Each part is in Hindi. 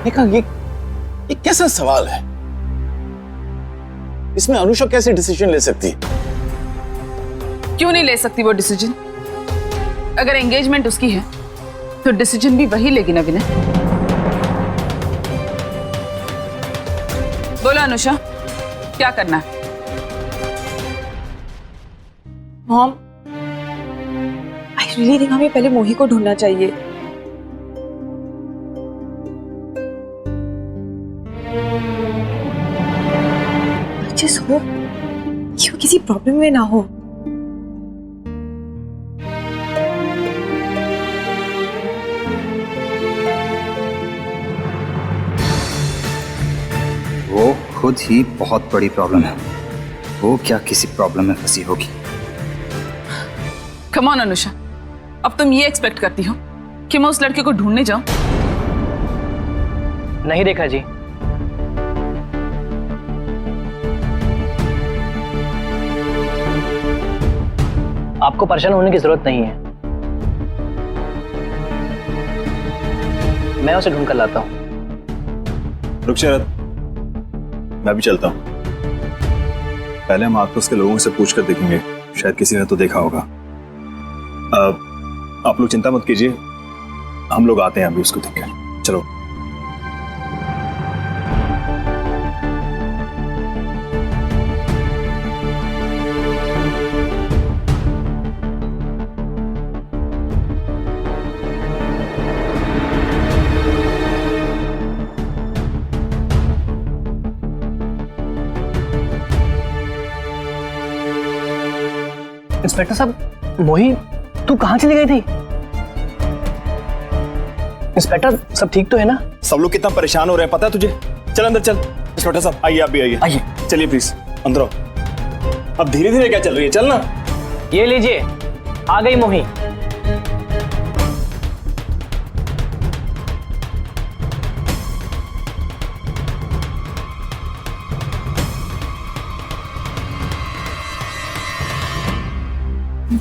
ये कैसा सवाल है? इसमें अनुषा कैसे डिसीजन ले सकती है? क्यों नहीं ले सकती वो डिसीजन? अगर एंगेजमेंट उसकी है तो डिसीजन भी वही लेगी ना विनय। बोलो अनुषा, क्या करना है? मॉम, आई रियली थिंक हमें पहले मोही को ढूंढना चाहिए। जस्ट होप कि वो किसी प्रॉब्लम में ना हो। वो खुद ही बहुत बड़ी प्रॉब्लम है। वो क्या किसी प्रॉब्लम में फंसी होगी? कम ऑन अनुषा, अब तुम ये एक्सपेक्ट करती हो कि मैं उस लड़के को ढूंढने जाऊं? नहीं देखा जी। आपको परेशान होने की जरूरत नहीं है, मैं उसे ढूंढ कर लाता हूं। रुक शरद, मैं भी चलता हूं। पहले हम आसपास के लोगों से पूछ कर देखेंगे, शायद किसी ने तो देखा होगा। आप लोग चिंता मत कीजिए, हम लोग आते हैं अभी उसको देख कर। चलो। इंस्पेक्टर साहब, मोही तू कहाँ चली गई थी? इंस्पेक्टर सब ठीक तो है ना? सब लोग कितना परेशान हो रहे हैं पता है तुझे? चल अंदर चल। इंस्पेक्टर साहब आइए, आप भी आइए। आइए। चलिए प्लीज अंदर आओ। अब धीरे धीरे क्या चल रही है, चल ना। ये लीजिए, आ गई मोही।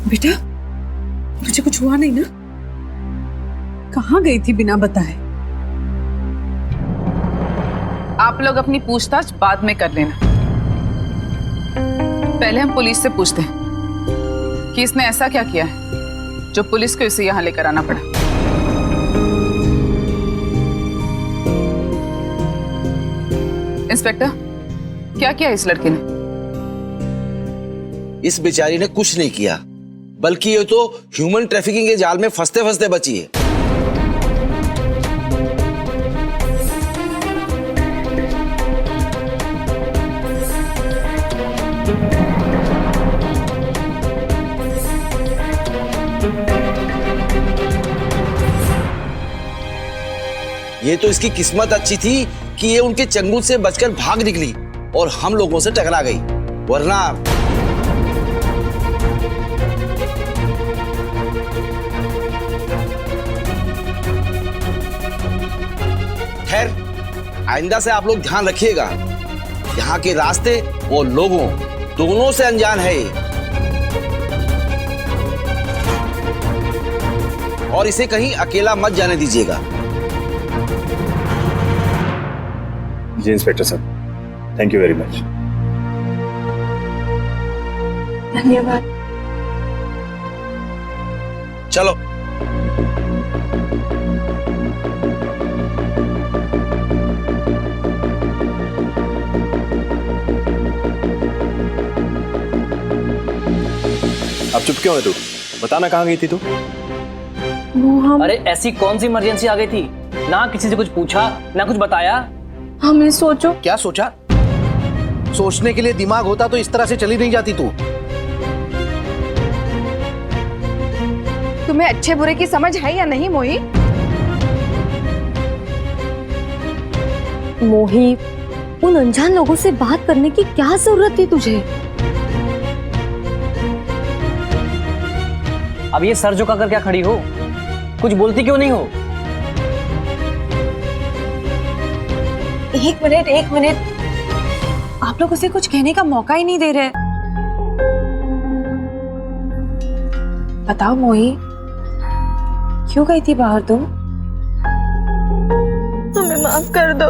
बेटा, मुझे कुछ हुआ नहीं ना? कहाँ गई थी बिना बताए? आप लोग अपनी पूछताछ बाद में कर लेना। पहले हम पुलिस से पूछते हैं कि इसने ऐसा क्या किया है जो पुलिस को इसे यहां लेकर आना पड़ा। इंस्पेक्टर, क्या किया इस लड़के ने? इस बेचारी ने कुछ नहीं किया, बल्कि ये तो ह्यूमन ट्रैफिकिंग के जाल में फंसते फंसते बची है। ये तो इसकी किस्मत अच्छी थी कि ये उनके चंगुल से बचकर भाग निकली और हम लोगों से टकरा गई, वरना खैर, आइंदा से आप लोग ध्यान रखिएगा। यहाँ के रास्ते और लोगों दोनों से अनजान है ये। और इसे कहीं अकेला मत जाने दीजिएगा। जी इंस्पेक्टर साहब, थैंक यू वेरी मच। धन्यवाद। चलो। अब चुप क्यों है तू? बताना कहाँ गई थी तू? वो हम अरे ऐसी कौन सी इमरजेंसी आ गई थी? ना किसी से कुछ पूछा, ना कुछ बताया। हमें सोचो। क्या सोचा? सोचने के लिए दिमाग होता तो इस तरह से चली नहीं जाती तू। तुम्हें अच्छे बुरे की समझ है या नहीं मोही? मोही, उन अनजान लोगों से बात करने की क्या जरूरत थी तुझे? अब ये सर झुकाकर क्या खड़ी हो? कुछ बोलती क्यों नहीं हो? एक मिनट, आप लोग उसे कुछ कहने का मौका ही नहीं दे रहे। बताओ मोही, क्यों गई थी बाहर तुम? हमें माफ कर दो।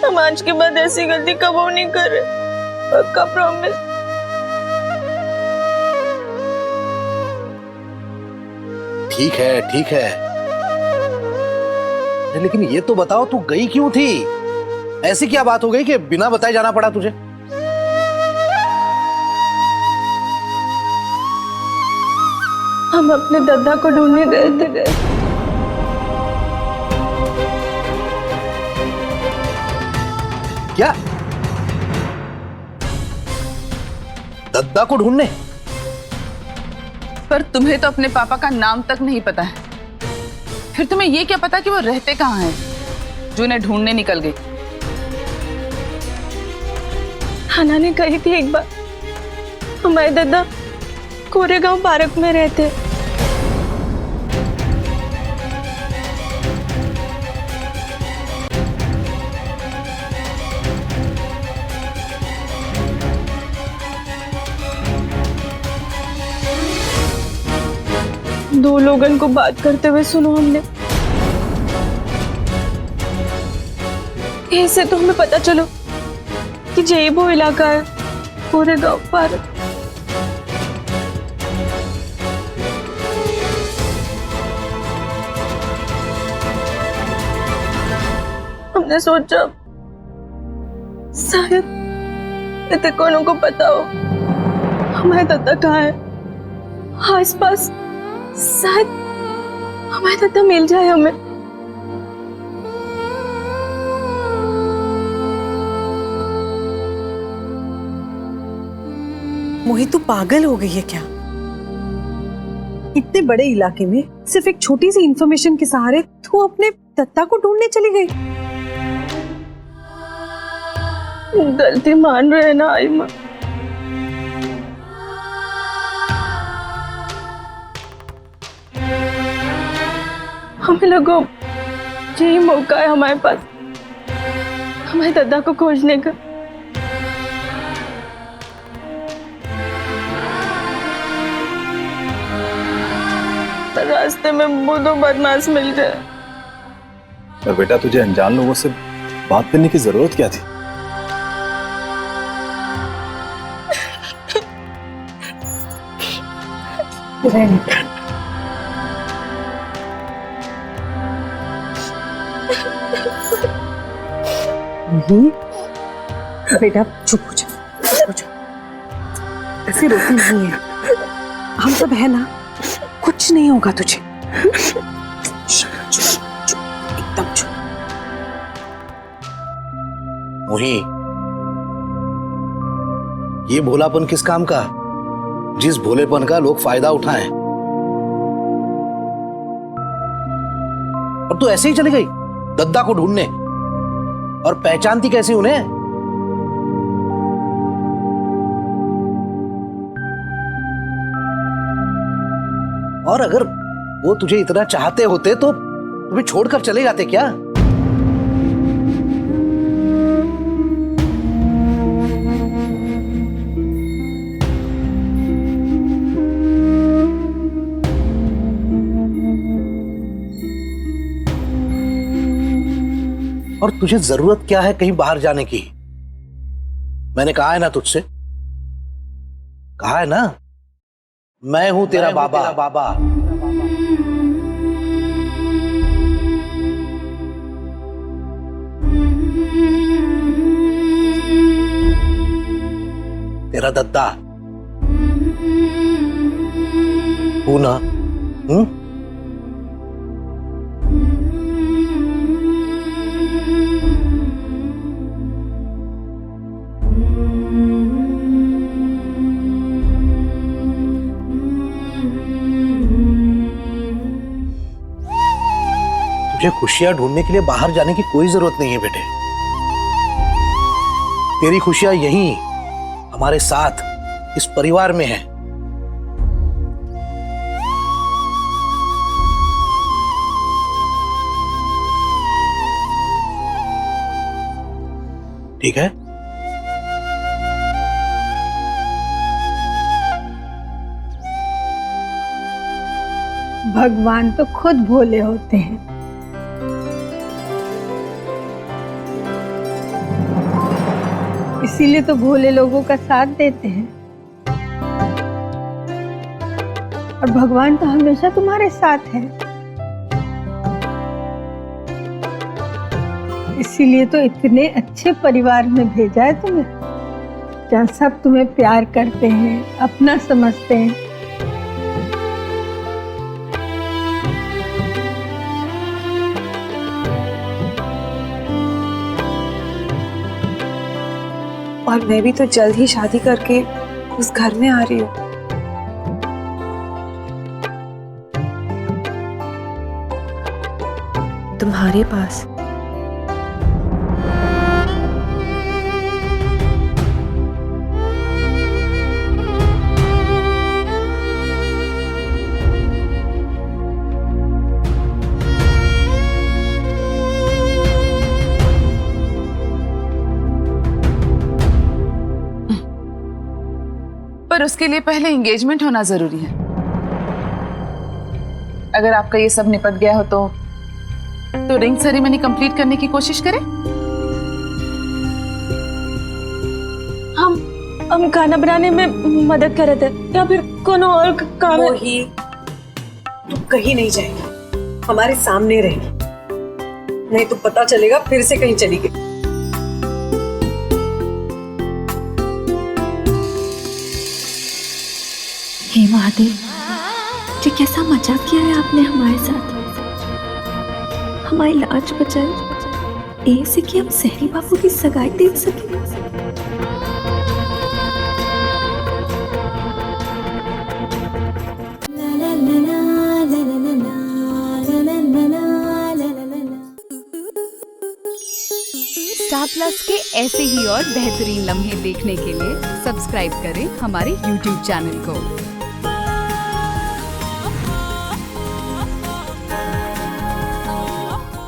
हम आज के बाद ऐसी गलती कबो नहीं कर रहे, पक्का प्रॉमिस। ठीक है ठीक है, लेकिन ये तो बताओ तू गई क्यों थी? ऐसी क्या बात हो गई कि बिना बताए जाना पड़ा तुझे? हम अपने दादा को ढूंढने गए थे। क्या? दद्दा को ढूंढने? पर तुम्हें तो अपने पापा का नाम तक नहीं पता है, फिर तुम्हें ये क्या पता कि वो रहते कहाँ हैं जो उन्हें ढूंढने निकल गई? हना ने कही थी एक बार, हमारे दादा कोरेगांव पार्क में रहते। दो लोगों को बात करते हुए सुनो हमने। ऐसे तो हमें पता चलो कि यही वो इलाका है, कोरेगांव पार्क। हमने सोचा शायद इतने कोनों को पता हो हमारे दादा कहाँ है, आस पास शायद हमारे दादा मिल जाए हमें। मोहित, तू पागल हो गई है क्या? इतने बड़े इलाके में सिर्फ एक छोटी सी इंफॉर्मेशन के सहारे तू अपने दत्ता को ढूंढने चली गई। गलती मान रहे हैं ना आई माँ? हमें लगो यही मौका है हमारे पास हमारे दादा को खोजने का। रास्ते में वो दो बदमाश मिल गए। पर बेटा, तुझे अनजान लोगों से बात करने की जरूरत क्या थी? बेटा चुप हो जा, चुप हो जा। ऐसे रोती नहीं है, हम सब है ना, कुछ नहीं होगा तुझे। चुप चुप चुप, एकदम चुप। मोही, ये भोलापन किस काम का, जिस भोलेपन का लोग फायदा उठाएं? और तू ऐसे ही चली गई दद्दा को ढूंढने, और पहचानती कैसी उन्हें? और अगर वो तुझे इतना चाहते होते तो तुम्हें छोड़कर चले जाते क्या? और तुझे जरूरत क्या है कहीं बाहर जाने की? मैंने कहा है ना तुझसे, कहा है ना, मैं हूं तेरा बाबा। तेरा दद्दा हूं ना? तुझे खुशियां ढूंढने के लिए बाहर जाने की कोई जरूरत नहीं है बेटे। तेरी खुशियां यहीं हमारे साथ इस परिवार में है। ठीक है? भगवान तो खुद भोले होते हैं। इसीलिए तो भोले लोगों का साथ देते हैं। और भगवान तो हमेशा तुम्हारे साथ है। इसीलिए तो इतने अच्छे परिवार में भेजा है तुम्हें, जहाँ सब तुम्हें प्यार करते हैं, अपना समझते हैं। और मैं भी तो जल्द ही शादी करके उस घर में आ रही हूँ। तुम्हारे पास। पर उसके लिए पहले एंगेजमेंट होना जरूरी है। अगर आपका ये सब निपट गया हो तो रिंग सेरेमनी कंप्लीट करने की कोशिश करें। हम खाना बनाने में मदद कर रहे थे या फिर कोनो और काम। मोही, तू कहीं नहीं जाएगी, हमारे सामने रहेगी, नहीं तो पता चलेगा फिर से कहीं चली गई। हे महादेव, ये कैसा मजाक किया है आपने हमारे साथ। हमारी लाज बचाई ऐसे कि हम सहरी बाबू की सगाई देख सके। स्टार प्लस के ऐसे ही और बेहतरीन लम्हे देखने के लिए सब्सक्राइब करें हमारे YouTube चैनल को।